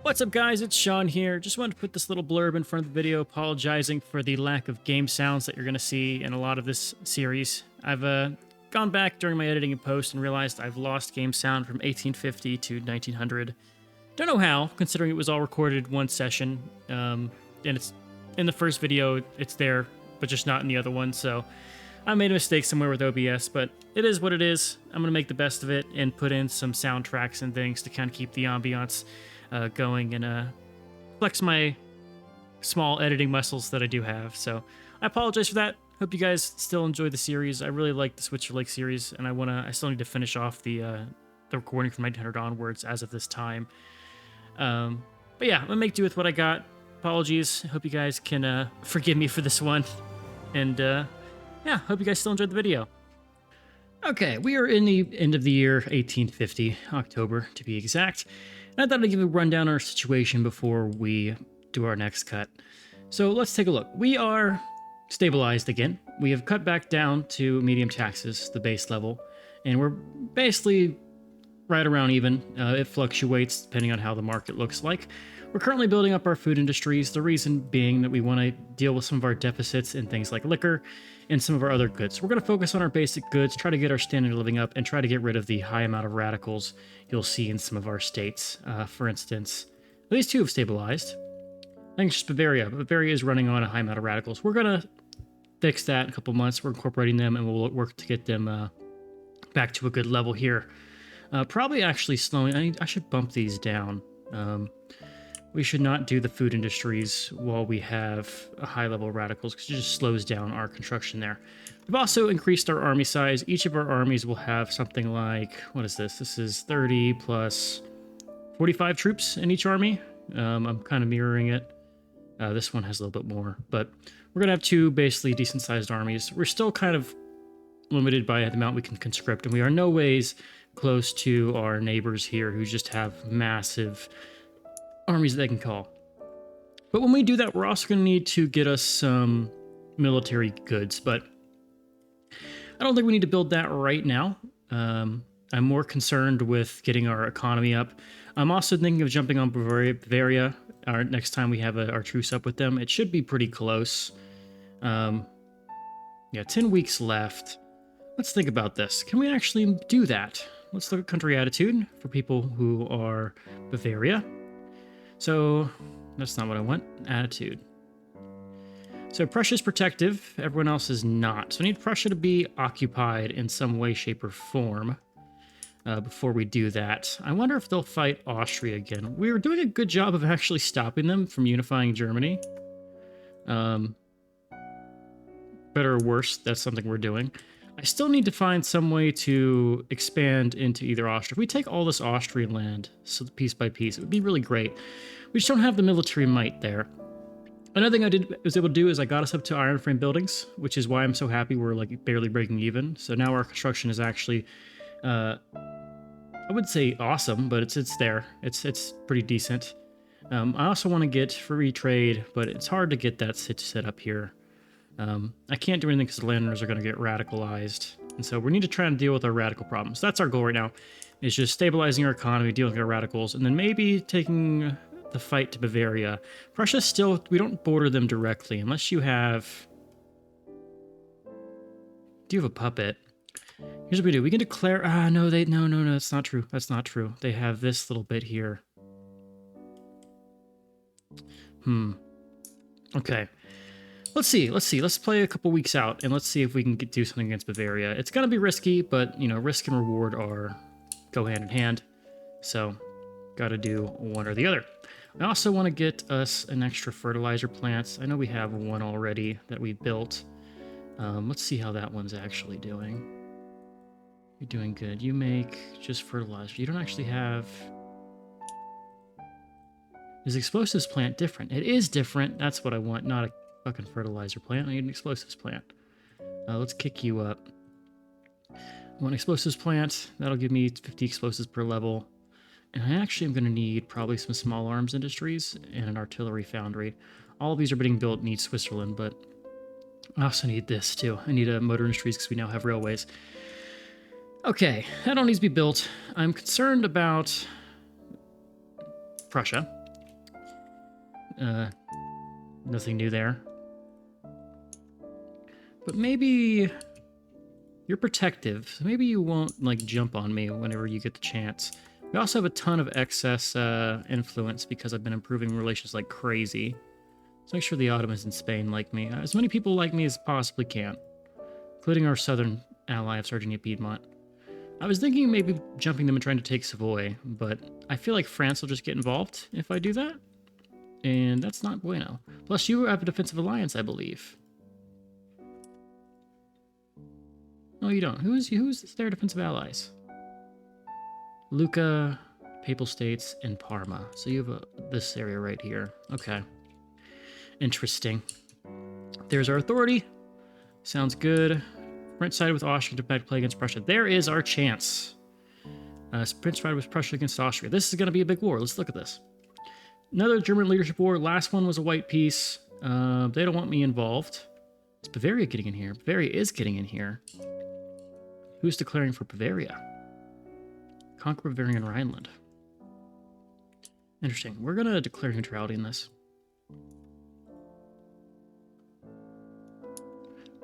What's up, guys? It's Sean here. Just wanted to put this little blurb in front of the video apologizing for the lack of game sounds that you're going to see in a lot of this series. I've gone back during my editing and post and realized I've lost game sound from 1850 to 1900. Don't know how, considering it was all recorded one session, and it's in the first video, it's there, but just not in the other one, so I made a mistake somewhere with OBS, but it is what it is. I'm going to make the best of it and put in some soundtracks and things to kind of keep the ambiance going and flex my small editing muscles that I do have. So I apologize for that. Hope you guys still enjoy the series. I really like the Switcher Lake series, and I still need to finish off the recording from 1900 onwards as of this time. But yeah, I'm gonna make do with what I got. Apologies. Hope you guys can forgive me for this one. And yeah, hope you guys still enjoyed the video. Okay, we are in the end of the year 1850, October to be exact. And I thought I'd give a rundown on our situation before we do our next cut. So let's take a look. We are stabilized again. We have cut back down to medium taxes, the base level, and we're basically right around even. It fluctuates depending on how the market looks like. We're currently building up our food industries, the reason being that we want to deal with some of our deficits in things like liquor and some of our other goods. We're going to focus on our basic goods, try to get our standard of living up, and try to get rid of the high amount of radicals you'll see in some of our states. For instance, these two have stabilized. I think it's just Bavaria. Bavaria is running on a high amount of radicals. We're going to fix that in a couple months. We're incorporating them, and we'll work to get them back to a good level here. Probably actually slowing. I should bump these down. We should not do the food industries while we have a high level of radicals because it just slows down our construction there. We've also increased our army size. Each of our armies will have something like, what is this? This is 30 plus 45 troops in each army. I'm kind of mirroring it. This one has a little bit more, but we're going to have two basically decent sized armies. We're still kind of limited by the amount we can conscript, and we are no ways close to our neighbors here who just have massive armies that they can call. But when we do that, we're also going to need to get us some military goods, but I don't think we need to build that right now. I'm more concerned with getting our economy up. I'm also thinking of jumping on Bavaria our next time we have our truce up with them. It should be pretty close. Yeah, 10 weeks left. Let's think about this. Can we actually do that? Let's look at country attitude for people who are Bavaria. So that's not what I want. Attitude. So Prussia's protective. Everyone else is not. So I need Prussia to be occupied in some way, shape, or form before we do that. I wonder if they'll fight Austria again. We were doing a good job of actually stopping them from unifying Germany. Better or worse, that's something we're doing. I still need to find some way to expand into either Austria. If we take all this Austrian land, so piece by piece, it would be really great. We just don't have the military might there. Another thing I was able to do is I got us up to iron frame buildings, which is why I'm so happy we're like barely breaking even. So now our construction is actually, I would say awesome, but it's there. It's pretty decent. I also want to get free trade, but it's hard to get that set up here. I can't do anything because the landowners are going to get radicalized. And so we need to try and deal with our radical problems. That's our goal right now, is just stabilizing our economy, dealing with our radicals, and then maybe taking the fight to Bavaria. Prussia still, we don't border them directly unless you have... Do you have a puppet? Here's what we do. We can declare... no, that's not true. That's not true. They have this little bit here. Okay. Let's see. Let's play a couple weeks out, and let's see if we can do something against Bavaria. It's going to be risky, but, you know, risk and reward go hand in hand. So, got to do one or the other. I also want to get us an extra fertilizer plant. I know we have one already that we built. Let's see how that one's actually doing. You're doing good. You make just fertilizer. You don't actually have... Is explosives plant different? It is different. That's what I want, not a fucking fertilizer plant. I need an explosives plant. Let's kick you up. One explosives plant. That'll give me 50 explosives per level. And I actually am going to need probably some small arms industries and an artillery foundry. All of these are being built in Switzerland, but I also need this too. I need a motor industries because we now have railways. Okay, that all needs to be built. I'm concerned about Prussia. Nothing new there. But maybe you're protective. So maybe you won't like jump on me whenever you get the chance. We also have a ton of excess influence because I've been improving relations like crazy. So make sure the Ottomans in Spain like me. As many people like me as possibly can, including our southern ally of Sardinia-Piedmont. I was thinking maybe jumping them and trying to take Savoy, but I feel like France will just get involved if I do that. And that's not bueno. Plus, you have a defensive alliance, I believe. No, you don't. Who's their defensive allies? Lucca, Papal States, and Parma. So you have this area right here. Okay. Interesting. There's our authority. Sounds good. French sided with Austria to back play against Prussia. There is our chance. French sided with Prussia against Austria. This is going to be a big war. Let's look at this. Another German leadership war. Last one was a white peace. They don't want me involved. Is Bavaria getting in here? Bavaria is getting in here. Who's declaring for Bavaria? Conquer Bavarian Rhineland. Interesting. We're going to declare neutrality in this.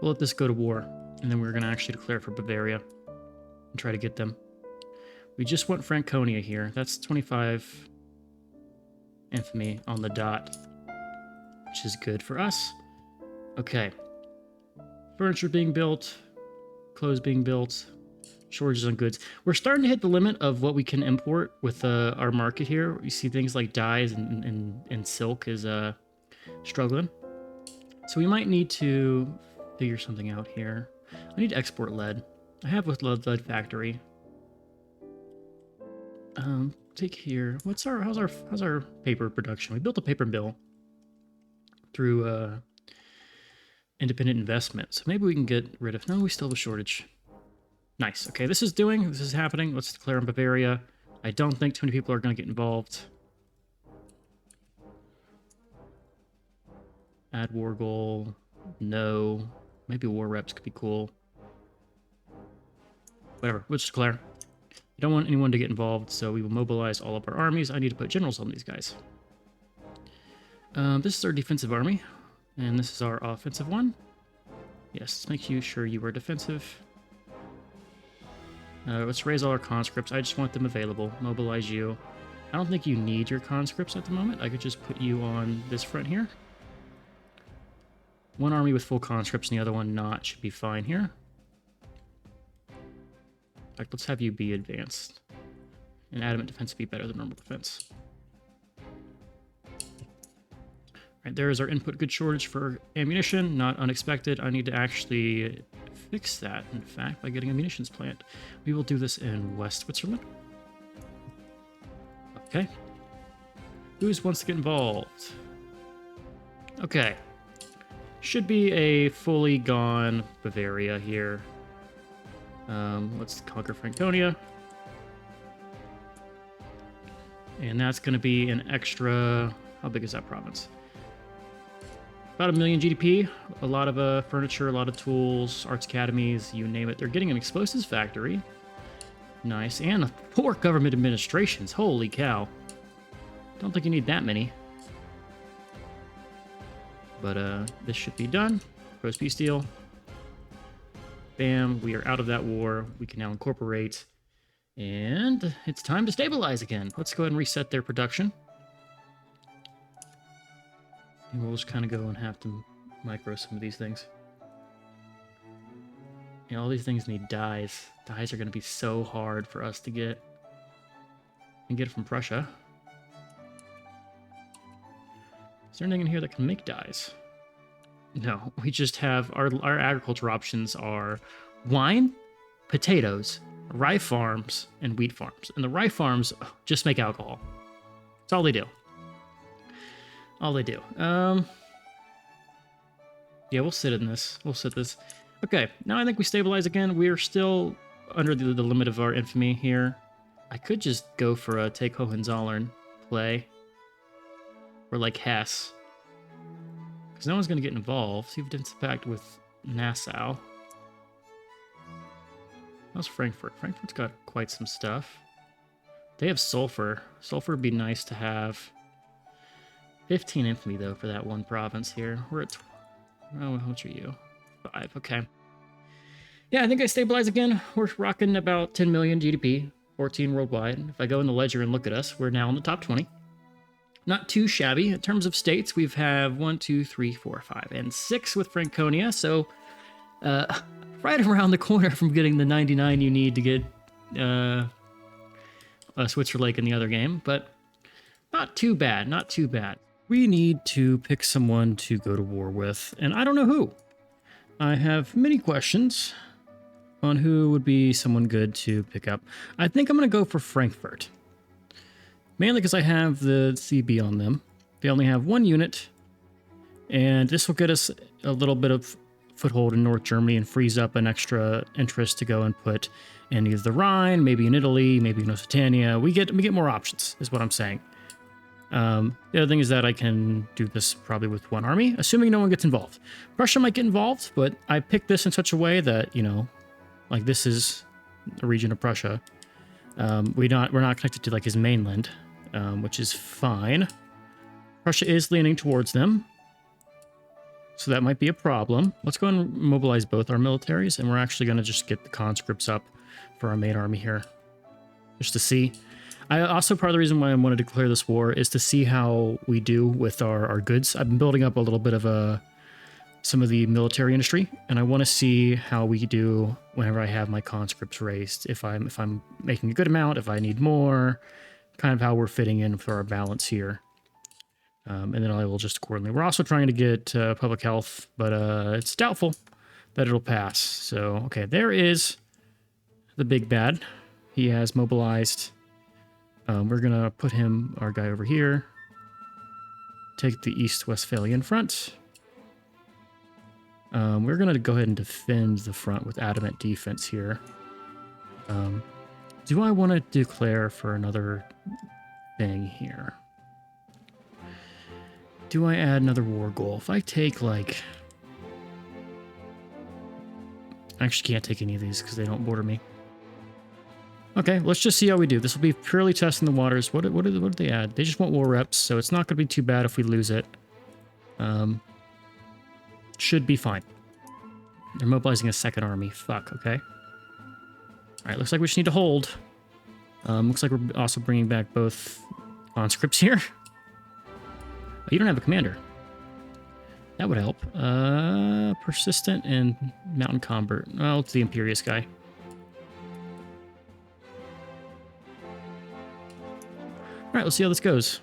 We'll let this go to war, and then we're going to actually declare for Bavaria and try to get them. We just want Franconia here. That's 25 infamy on the dot, which is good for us. Okay. Furniture being built, clothes being built, shortages on goods. We're starting to hit the limit of what we can import with our market here. You see things like dyes and silk is struggling. So we might need to figure something out here. I need to export lead. I have with lead factory. Take here. How's our paper production? We built a paper mill through independent investment. So maybe we can get rid of. No, we still have a shortage. Nice. Okay, this is happening. Let's declare on Bavaria. I don't think too many people are going to get involved. Add war goal. No. Maybe war reps could be cool. Whatever. Let's declare. I don't want anyone to get involved, so we will mobilize all of our armies. I need to put generals on these guys. This is our defensive army, and this is our offensive one. Yes, let's make sure you are defensive. Let's raise all our conscripts. I just want them available. Mobilize you. I don't think you need your conscripts at the moment. I could just put you on this front here. One army with full conscripts and the other one not should be fine here. In fact, let's have you be advanced. And adamant defense be better than normal defense. Right, there is our input good shortage for ammunition. Not unexpected. I need to actually fix that, in fact, by getting a munitions plant. We will do this in West Switzerland. Okay. Who wants to get involved? Okay. Should be a fully gone Bavaria here. Let's conquer Franconia. And that's going to be an extra... How big is that province? About 1 million GDP. A lot of furniture, a lot of tools, arts academies, you name it. They're getting an explosives factory. Nice. And 4 government administrations. Holy cow. Don't think you need that many. But this should be done. Post peace deal. Bam, we are out of that war. We can now incorporate. And it's time to stabilize again. Let's go ahead and reset their production. And we'll just kind of go and have to micro some of these things. You know, all these things need dyes. Dyes are going to be so hard for us to get. And get it from Prussia. Is there anything in here that can make dyes? No, we just have our agriculture options are wine, potatoes, rye farms, and wheat farms. And the rye farms just make alcohol. That's all they do. All they do. Yeah, we'll sit in this. We'll sit this. Okay, now I think we stabilize again. We are still under the limit of our infamy here. I could just go for a take Hohenzollern play. Or like Hesse. Because no one's going to get involved. See if it's pact with Nassau. How's Frankfurt? Frankfurt's got quite some stuff. They have sulfur. Sulfur would be nice to have. 15 infantry, though, for that one province here. We're at... Oh, how much are you? 5, okay. Yeah, I think I stabilize again. We're rocking about 10 million GDP, 14 worldwide. If I go in the ledger and look at us, we're now in the top 20. Not too shabby. In terms of states, we have 1, 2, 3, 4, 5, and 6 with Franconia. So, right around the corner from getting the 99 you need to get Switzer Lake in the other game. But not too bad, not too bad. We need to pick someone to go to war with, and I don't know who. I have many questions on who would be someone good to pick up. I think I'm going to go for Frankfurt. Mainly because I have the CB on them. They only have 1 unit, and this will get us a little bit of foothold in North Germany and frees up an extra interest to go and put in either the Rhine, maybe in Italy, maybe in Occitania. We get more options, is what I'm saying. The other thing is that I can do this probably with 1 army, assuming no one gets involved. Prussia might get involved, but I picked this in such a way that, you know, like this is a region of Prussia. We're not connected to like his mainland, which is fine. Prussia is leaning towards them, so that might be a problem. Let's go and mobilize both our militaries, and we're actually going to just get the conscripts up for our main army here, just to see. I also, part of the reason why I wanted to declare this war is to see how we do with our goods. I've been building up a little bit of some of the military industry, and I want to see how we do whenever I have my conscripts raised. If I'm making a good amount, if I need more, kind of how we're fitting in for our balance here. And then I will just accordingly. We're also trying to get public health, but it's doubtful that it'll pass. So, okay, there is the big bad. He has mobilized. We're going to put our guy over here. Take the East Westphalian front. We're going to go ahead and defend the front with adamant defense here. Do I want to declare for another thing here? Do I add another war goal? If I take, like... I actually can't take any of these because they don't border me. Okay, let's just see how we do. This will be purely testing the waters. What did they add? They just want war reps, so it's not going to be too bad if we lose it. Should be fine. They're mobilizing a second army. Fuck, okay. Alright, looks like we just need to hold. Looks like we're also bringing back both conscripts here. Oh, you don't have a commander. That would help. Persistent and Mountain Convert. Well, it's the Imperious guy. Alright, let's see how this goes.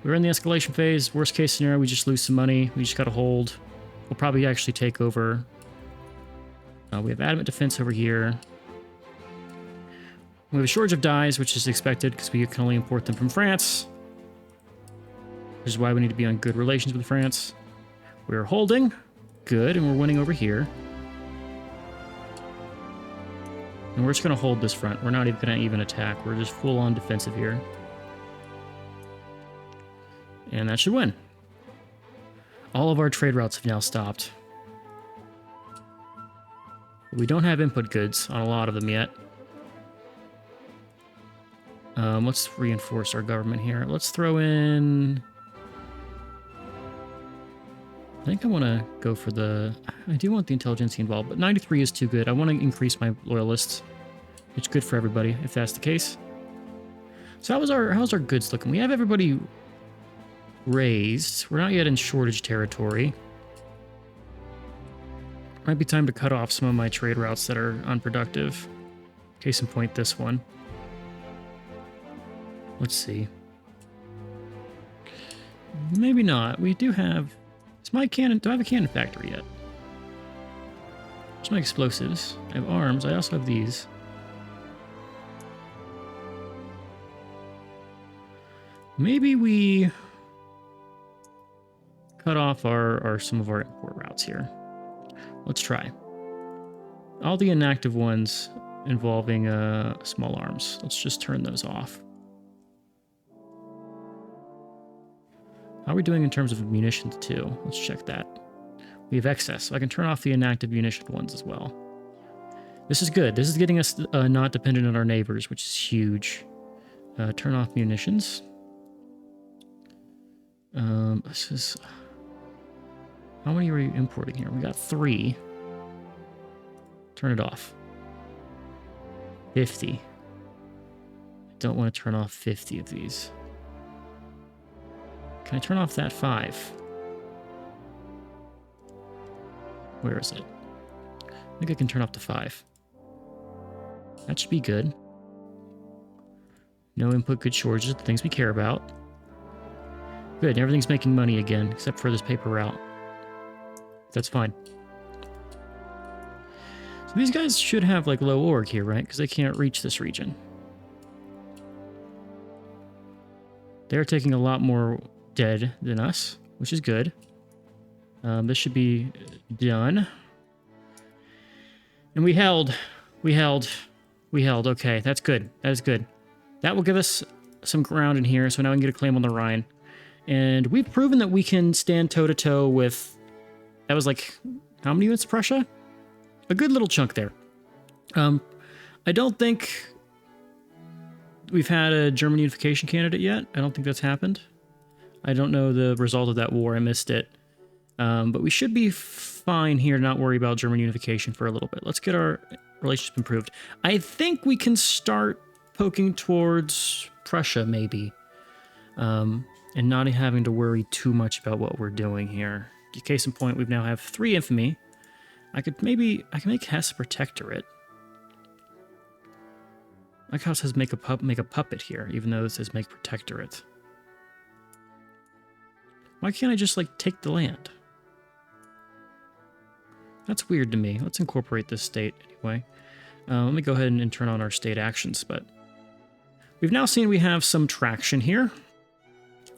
We're in the escalation phase. Worst case scenario, we just lose some money. We just gotta hold. We'll probably actually take over. We have adamant defense over here. We have a shortage of dyes, which is expected because we can only import them from France. Which is why we need to be on good relations with France. We're holding. Good, and we're winning over here. And we're just going to hold this front. We're not even going to even attack. We're just full-on defensive here. And that should win. All of our trade routes have now stopped. We don't have input goods on a lot of them yet. Let's reinforce our government here. Let's throw in... I think I want to go for the... I do want the intelligentsia involved, but 93 is too good. I want to increase my loyalists. It's good for everybody, if that's the case. So how's our goods looking? We have everybody raised. We're not yet in shortage territory. Might be time to cut off some of my trade routes that are unproductive. Case in point, this one. Let's see. Maybe not. We do have... Is my cannon... Do I have a cannon factory yet? There's my explosives. I have arms. I also have these. Maybe we cut off some of our import routes here. Let's try. All the inactive ones involving small arms. Let's just turn those off. How are we doing in terms of munitions too? Let's check that. We have excess, so I can turn off the inactive munition ones as well. This is good. This is getting us not dependent on our neighbors, which is huge. Turn off munitions. This is... How many are we importing here? We got 3. Turn it off. 50. I don't want to turn off 50 of these. Can I turn off that 5? Where is it? I think I can turn off to 5. That should be good. No input good shortages, the things we care about. Good, everything's making money again, except for this paper route. That's fine. So these guys should have like low org here, right? Because they can't reach this region. They're taking a lot more dead than us, which is good. This should be done. And we held. Okay, that's good. That is good. That will give us some ground in here, so now we can get a claim on the Rhine. And we've proven that we can stand toe-to-toe with... That was like... How many units of Prussia? A good little chunk there. I don't think we've had a German unification candidate yet. I don't think that's happened. I don't know the result of that war. I missed it. But we should be fine here to not worry about German unification for a little bit. Let's get our relationship improved. I think we can start poking towards Prussia, maybe. And not having to worry too much about what we're doing here. Case in point, we now have 3 infamy. I can make Hesse a protectorate. I like how it says make a puppet here, even though it says make protectorate. Why can't I just, like, take the land? That's weird to me. Let's incorporate this state anyway. Let me go ahead and turn on our state actions, but... We've now seen we have some traction here.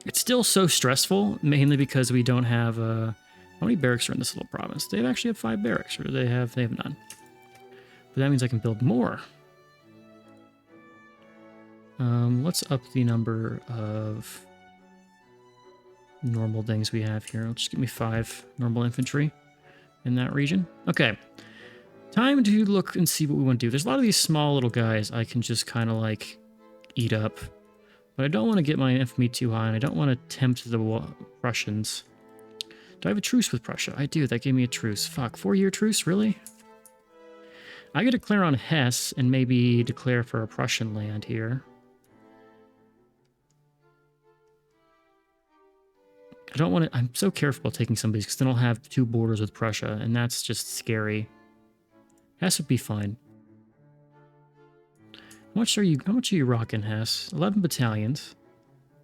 It's still so stressful, mainly because we don't have... how many barracks are in this little province? They actually have 5 barracks, or they have none. But that means I can build more. Let's up the number of normal things we have here. Just give me 5 normal infantry in that region. Okay. Time to look and see what we want to do. There's a lot of these small little guys I can just kind of like eat up. But I don't want to get my infamy too high, and I don't want to tempt the Prussians. Do I have a truce with Prussia? I do. That gave me a truce. Fuck. 4-year truce? Really? I could declare on Hesse and maybe declare for a Prussian land here. I don't want to... I'm so careful about taking some of these because then I'll have 2 borders with Prussia, and that's just scary. Hesse would be fine. How much are you rocking, Hesse? 11 battalions.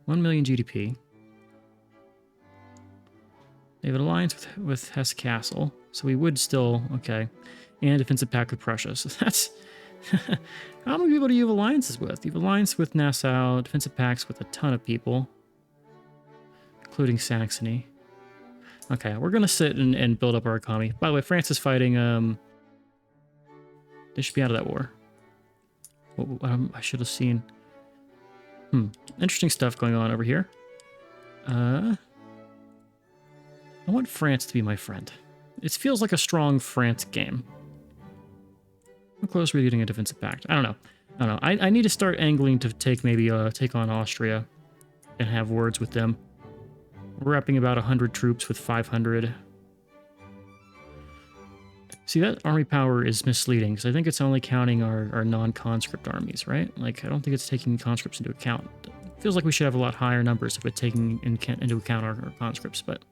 1 million GDP. They have an alliance with Hesse Castle, so we would still... Okay. And defensive pact with Prussia, so that's... How many people do you have alliances with? You have alliance with Nassau, defensive pacts with a ton of people. Including Saxony. Okay, we're going to sit and build up our economy. By the way, France is fighting... They should be out of that war. I should have seen... Interesting stuff going on over here. I want France to be my friend. It feels like a strong France game. How close are we getting a defensive pact? I don't know. I need to start angling to take on Austria and have words with them. We're wrapping about 100 troops with 500. See, that army power is misleading, because I think it's only counting our non-conscript armies, right? Like, I don't think it's taking conscripts into account. It feels like we should have a lot higher numbers if we're taking into account our conscripts, but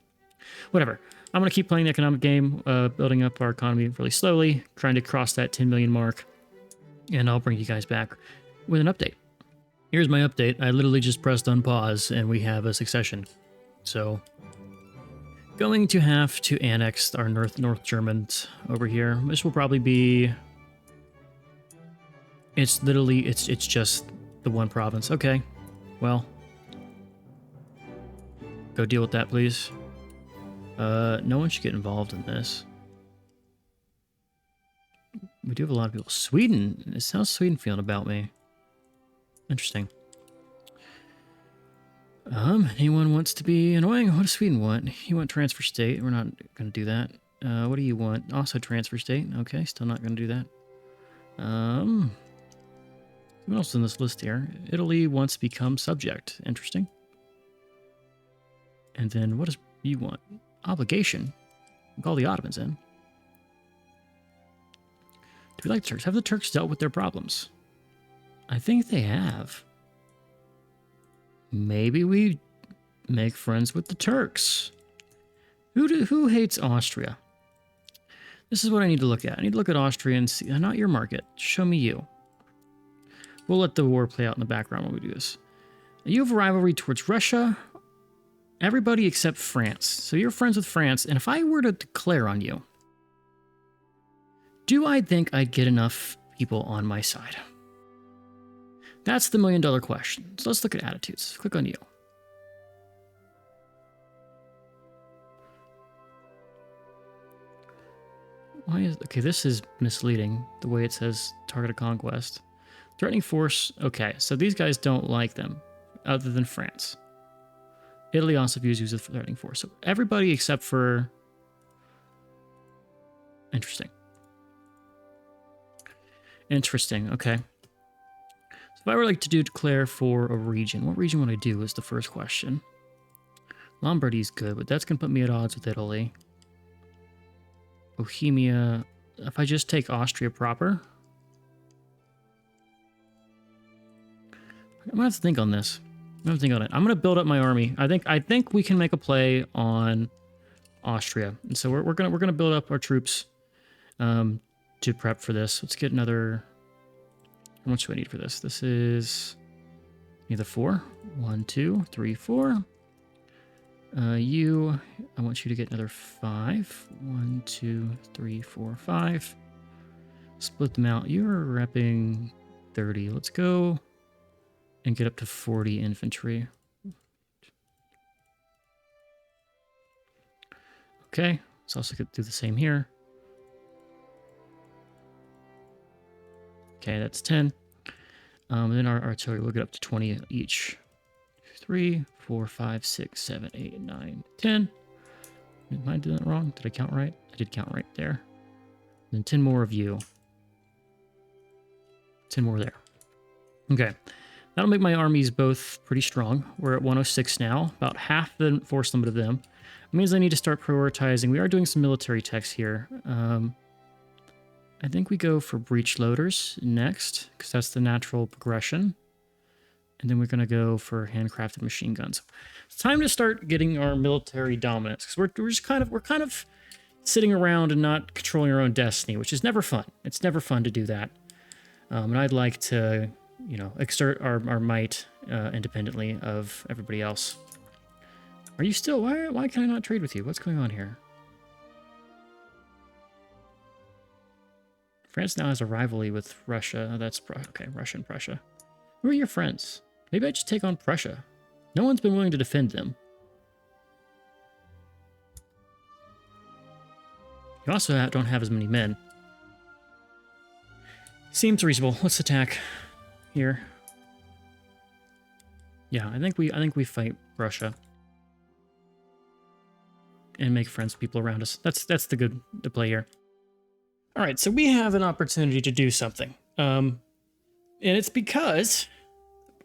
whatever. I'm going to keep playing the economic game, building up our economy really slowly, trying to cross that 10 million mark, and I'll bring you guys back with an update. Here's my update. I literally just pressed unpause, and we have a succession. So... going to have to annex our North Germans over here. This will probably be... It's literally, it's just the one province. Okay, well. Go deal with that, please. No one should get involved in this. We do have a lot of people. Sweden? How's Sweden feeling about me? Interesting. Anyone wants to be annoying? What does Sweden want? You want transfer state. We're not going to do that. What do you want? Also transfer state. Okay, still not going to do that. What else is in this list here? Italy wants to become subject. Interesting. And then what does you want? Obligation. Call the Ottomans in. Do we like the Turks? Have the Turks dealt with their problems? I think they have. Maybe we make friends with the Turks. Who hates Austria? This is what I need to look at. I need to look at Austria and see. Not your market. Show me you. We'll let the war play out in the background when we do this. You have a rivalry towards Russia. Everybody except France. So you're friends with France. And if I were to declare on you, do I think I'd get enough people on my side? That's the million-dollar question. So let's look at attitudes. Click on you. Why is... Okay, this is misleading, the way it says target of conquest. Threatening force. Okay, so these guys don't like them, other than France. Italy also views you as a threatening force. So everybody except for... Interesting. Interesting, okay. So if I were like to declare for a region, what region would I do is the first question. Lombardy's good, but that's going to put me at odds with Italy. Bohemia, if I just take Austria proper. I'm going to have to think on this. I'm going to think on it. I'm going to build up my army. I think we can make a play on Austria. And so we're going to build up our troops to prep for this. Let's get another... How much do I need for this? This is either 4. 1, 2, 3, 4. I want you to get another 5. 1, 2, 3, 4, 5. Split them out. You're repping 30. Let's go and get up to 40 infantry. Okay, let's also do the same here. Okay, that's 10. Then our artillery will get up to 20 each. 3, 4, 5, 6, 7, 8, 9, 10. Am I doing that wrong? Did I count right? I did count right there. Then 10 more of you. 10 more there. Okay. That'll make my armies both pretty strong. We're at 106 now. About half the force limit of them. It means I need to start prioritizing. We are doing some military techs here. I think we go for breech loaders next, because that's the natural progression. And then we're going to go for handcrafted machine guns. It's time to start getting our military dominance, because we're kind of sitting around and not controlling our own destiny, which is never fun. It's never fun to do that. And I'd like to, exert our might independently of everybody else. Are you still... Why can I not trade with you? What's going on here? France now has a rivalry with Russia. Oh, that's... Okay, Russia and Prussia. Who are your friends? Maybe I just take on Prussia. No one's been willing to defend them. You also don't have as many men. Seems reasonable. Let's attack here. Yeah, I think we fight Russia and make friends with people around us. That's the play here. All right, so we have an opportunity to do something, and it's because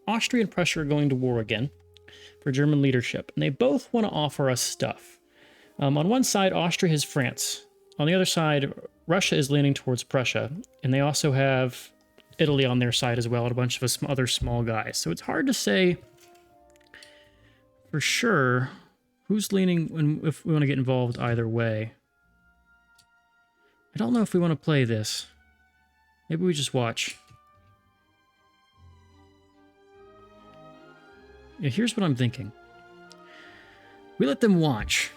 Austria and Prussia are going to war again for German leadership, and they both want to offer us stuff. On one side, Austria has France. On the other side, Russia is leaning towards Prussia, and they also have Italy on their side as well, and a bunch of other small guys. So it's hard to say for sure who's leaning and if we want to get involved either way. I don't know if we want to play this. Maybe we just watch. Yeah, here's what I'm thinking. We let them watch,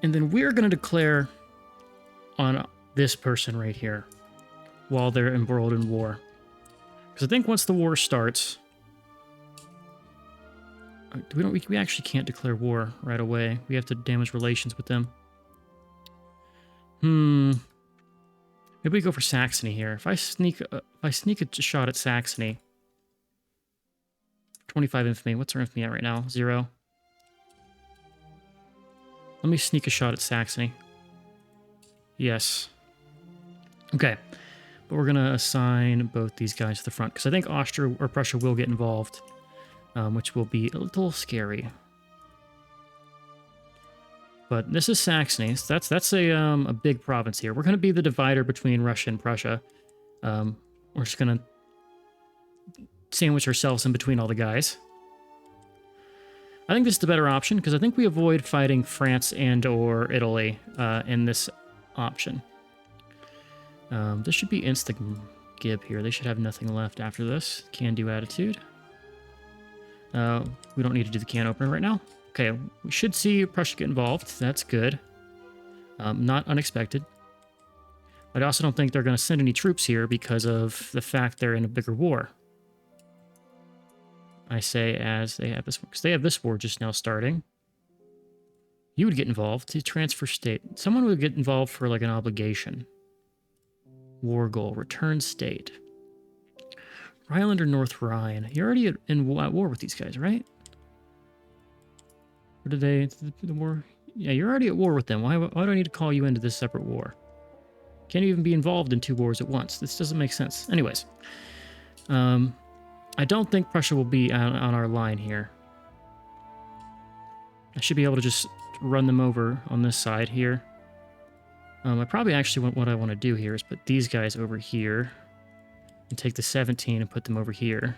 and then we're going to declare on this person right here while they're embroiled in war. Because I think once the war starts... We actually can't declare war right away. We have to damage relations with them. Maybe we go for Saxony here. If I sneak a shot at Saxony... 25 infamy. What's our infamy at right now? 0. Let me sneak a shot at Saxony. Yes. Okay. But we're going to assign both these guys to the front, because I think Austria or Prussia will get involved, which will be a little scary. But this is Saxony. So that's a big province here. We're going to be the divider between Russia and Prussia. We're just going to sandwich ourselves in between all the guys. I think this is the better option because I think we avoid fighting France and or Italy in this option. This should be insta-gib here. They should have nothing left after this. Can-do attitude. We don't need to do the can opener right now. Okay, we should see Prussia get involved. That's good. Not unexpected. But I also don't think they're going to send any troops here because of the fact they're in a bigger war. I say as they have this, because they have this war just now starting. You would get involved to transfer state. Someone would get involved for like an obligation. War goal, return state. Rhineland or North Rhine? You're already at war with these guys, right? Or did they, the war? Yeah, you're already at war with them. Why do I need to call you into this separate war? Can't even be involved in 2 wars at once. This doesn't make sense. Anyways. I don't think Prussia will be on our line here. I should be able to just run them over on this side here. I probably actually what I want to do here is put these guys over here and take the 17 and put them over here.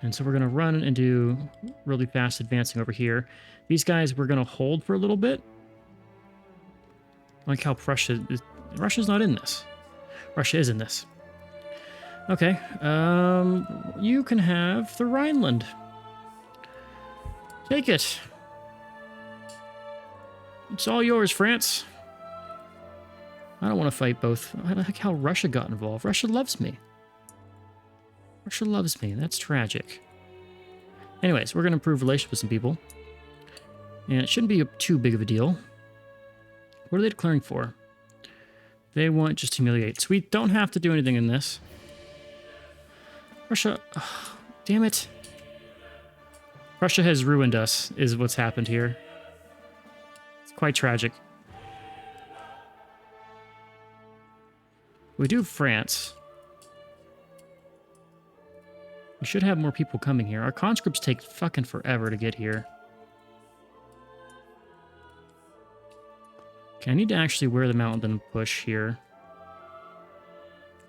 And so we're going to run and do really fast advancing over here. These guys we're going to hold for a little bit. I like how Russia's not in this. Russia is in this. Okay, you can have the Rhineland. Take it. It's all yours, France. I don't want to fight both. I like how Russia got involved. Russia loves me. Russia loves me. That's tragic. Anyways, we're going to improve relations with some people. And it shouldn't be too big of a deal. What are they declaring for? They want just humiliate. So we don't have to do anything in this. Russia, oh, damn it. Russia has ruined us, is what's happened here. It's quite tragic. We do France. We should have more people coming here. Our conscripts take fucking forever to get here. Okay, I need to actually wear them out and then push here.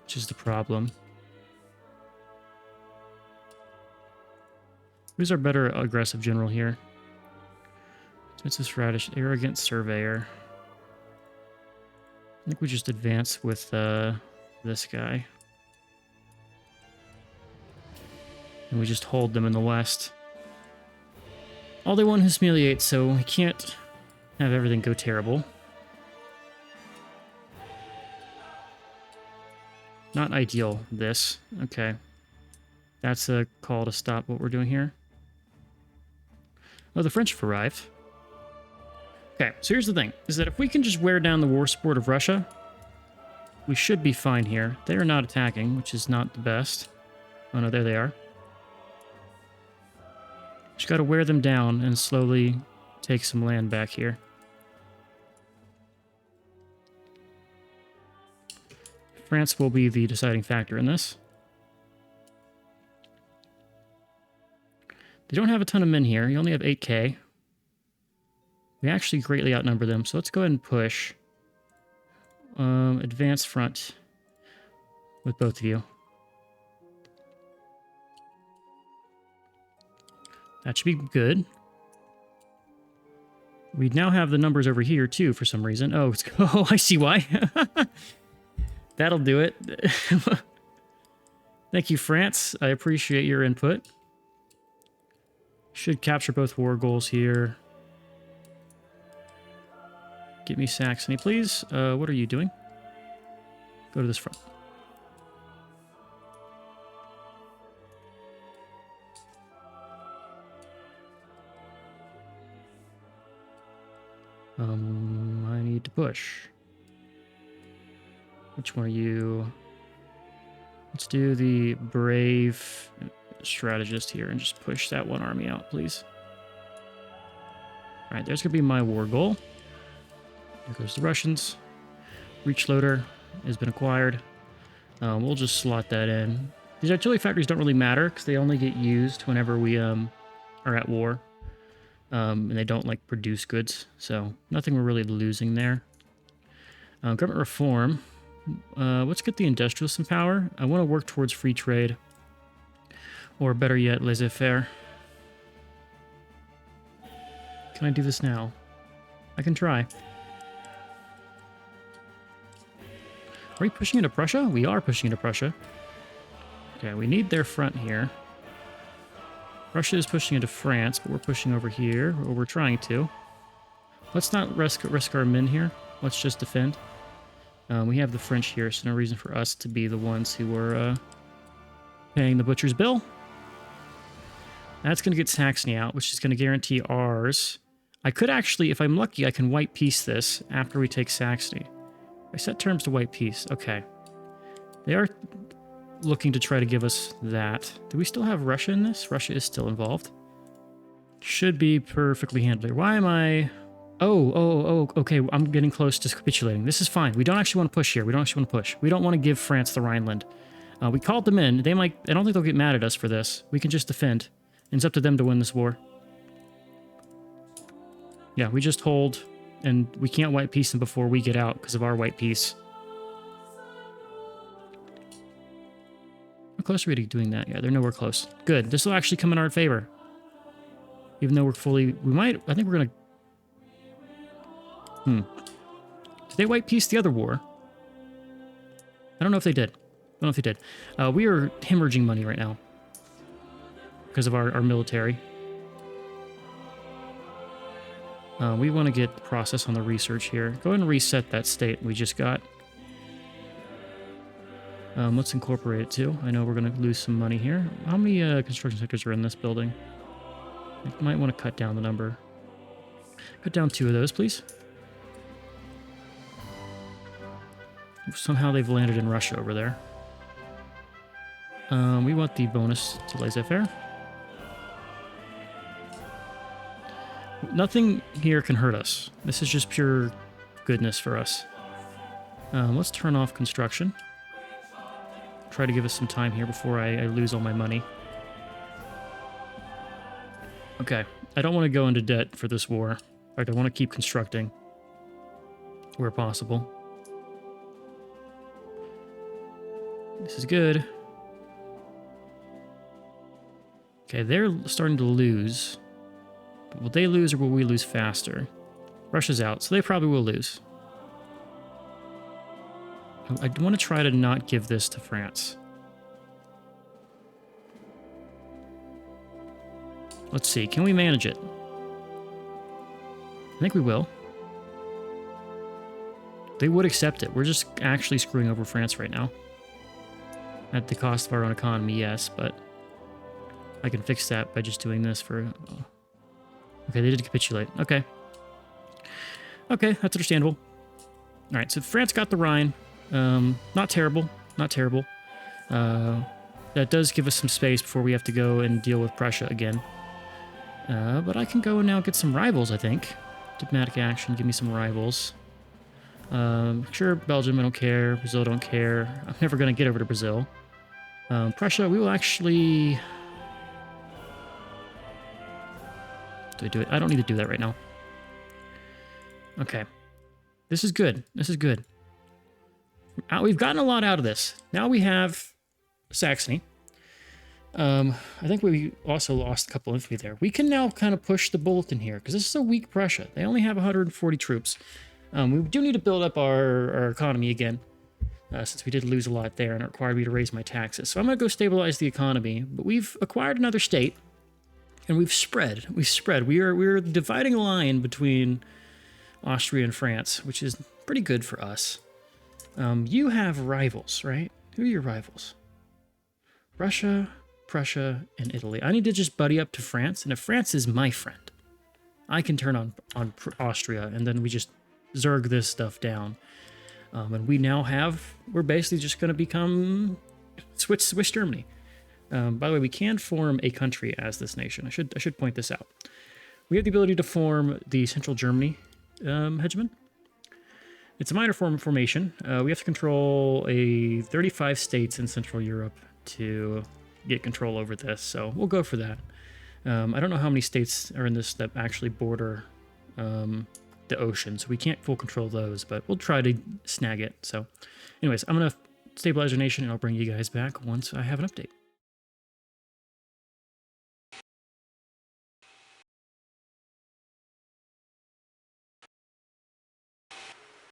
Which is the problem. Who's our better aggressive general here? Princess Radish, arrogant surveyor. I think we just advance with this guy. And we just hold them in the west. All they want is humiliate, so we can't have everything go terrible. Not ideal, this. Okay. That's a call to stop what we're doing here. Oh, the French have arrived. Okay, so here's the thing, is that if we can just wear down the war support of Russia, we should be fine here. They are not attacking, which is not the best. Oh no, there they are. Just gotta wear them down and slowly take some land back here. France will be the deciding factor in this. They don't have a ton of men here. You only have 8k. We actually greatly outnumber them, so let's go ahead and push. Advance front with both of you. That should be good. We now have the numbers over here, too, for some reason. Oh, oh, I see why. That'll do it. Thank you, France. I appreciate your input. Should capture both war goals here. Get me Saxony, please. What are you doing? Go to this front. I need to push. Which one are you? Let's do the brave strategist here and just push that one army out, please. All right, there's gonna be my war goal. There goes the Russians. Breech loader has been acquired. We'll just slot that in. These artillery factories don't really matter because they only get used whenever we are at war. And they don't like produce goods, so nothing we're really losing there. Government reform. Let's get the industrialists in power. I want to work towards free trade, or better yet, laissez-faire. Can I do this now? I can try. Are we pushing into Prussia? We are pushing into Prussia. Okay, we need their front here. Russia is pushing into France, but we're pushing over here, or we're trying to. Let's not risk our men here. Let's just defend. We have the French here, so no reason for us to be the ones who are paying the butcher's bill. That's going to get Saxony out, which is going to guarantee ours. I could actually, if I'm lucky, I can white peace this after we take Saxony. I set terms to white peace. Okay. They are looking to try to give us that. Do we still have Russia in this? Russia is still involved. Should be perfectly handled. Why am I... Oh, okay. I'm getting close to capitulating. This is fine. We don't actually want to push here. We don't actually want to push. We don't want to give France the Rhineland. We called them in. They might... I don't think they'll get mad at us for this. We can just defend. And it's up to them to win this war. Yeah, we just hold, and we can't white peace them before we get out because of our white peace. How close are we to doing that? Yeah, they're nowhere close. Good. This will actually come in our favor. Even though we're fully... We might... I think we're going to... Did they white peace the other war? I don't know if they did. I don't know if they did. We are hemorrhaging money right now because of our military. We want to get the process on the research here. Go ahead and reset that state we just got. Let's incorporate it too. I know we're going to lose some money here. How many construction sectors are in this building? I might want to cut down the number. Cut down 2 of those, please. Somehow they've landed in Russia over there. We want the bonus to laissez-faire. Nothing here can hurt us. This is just pure goodness for us. Let's turn off construction. Try to give us some time here before I lose all my money. Okay, I don't want to go into debt for this war. In fact, I want to keep constructing where possible. This is good. Okay, they're starting to lose. But will they lose or will we lose faster? Russia's out, so they probably will lose. I want to try to not give this to France. Let's see, can we manage it? I think we will. They would accept it. We're just actually screwing over France right now. At the cost of our own economy, yes, but I can fix that by just doing this for... Okay, they did capitulate. Okay. Okay, that's understandable. All right, so France got the Rhine. Not terrible. Not terrible. That does give us some space before we have to go and deal with Prussia again. But I can go and now get some rivals, I think. Diplomatic action, give me some rivals. Sure, Belgium, I don't care. Brazil, don't care. I'm never going to get over to Brazil. Prussia, we will actually... Do I do it? I don't need to do that right now. Okay. This is good. This is good. We've gotten a lot out of this. Now we have Saxony. I think we also lost a couple infantry there. We can now kind of push the bulletin here, because this is a weak Prussia. They only have 140 troops. We do need to build up our economy again, since we did lose a lot there and it required me to raise my taxes. So I'm going to go stabilize the economy. But we've acquired another state, and we've spread. We're dividing a line between Austria and France, which is pretty good for us. You have rivals, right? Who are your rivals? Russia, Prussia, and Italy. I need to just buddy up to France, and if France is my friend, I can turn on Austria, and then we just zerg this stuff down. And we now have... We're basically just going to become Swiss Germany. By the way, we can form a country as this nation. I should point this out. We have the ability to form the Central Germany hegemon. It's a minor formation. We have to control 35 states in Central Europe to get control over this, so we'll go for that. I don't know how many states are in this that actually border the ocean, so we can't full control those, but we'll try to snag it. So anyways, I'm going to stabilize our nation, and I'll bring you guys back once I have an update.